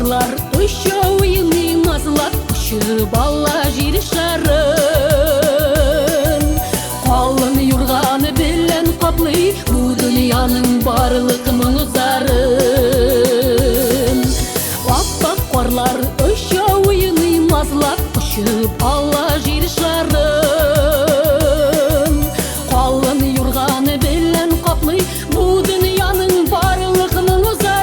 Қарлар үшеуіне мазлап ұшып алла жер шарын. Қалың юрғаны белен қаплай бұ дүнияның барлық мұң-зарын. Аппақ қарлар үшеуіне мазлап ұшып алла жер шарын. Қалың юрғаны белен қаплай бұ дүнияның барлық мұң-зарын.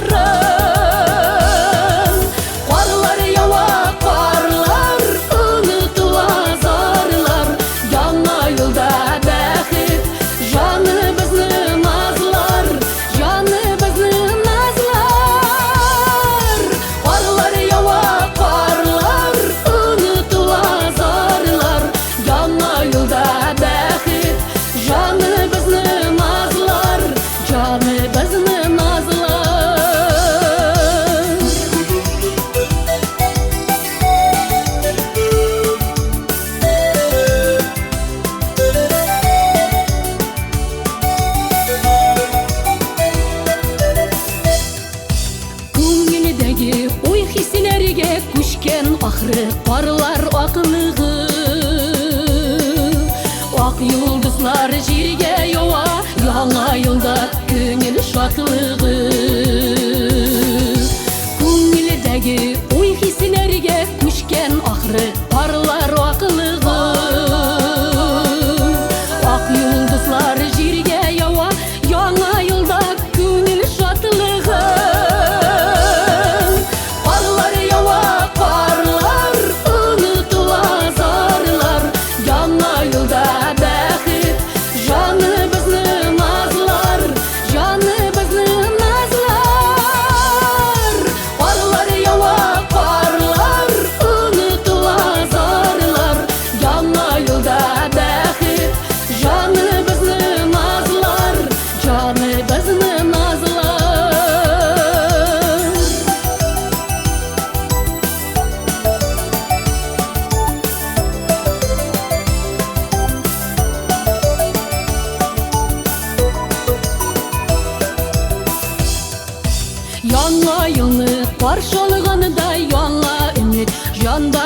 Қарлар яуа қарлар, ұнытыла зарлар, яңа жылда бәхет, жаны бізді назлар, жаны бізді назлар. Қарлар яуа қарлар, ұнытыла зарлар, яңа жылда бәхет, жаны бізді назлар, жаны бізді назлар. Көңілдегі ой хиселерге күшкен ақыры қарлар ақылығы. Ақ юлдызлар жерге яуа, яңа жылда көңіл шаттығы. Көңілдегі ой хиселерге күшкен ақыры қарлар ақылығы. Ақ юлдызлар жерге яуа, яңа жылда көңіл шаттығы. Қарлар яуа қарлар, ұнытыла зарлар, яңа жылда бәхет, жаны бізді назлар, жаны бізді назлар. Қарлар яуа қарлар, ұнытыла зарлар, яңа жылда бәхет, жаны бізді назлар, жаны бізді назлар. Яңа елны қаршылығаны да яңа үміт жанда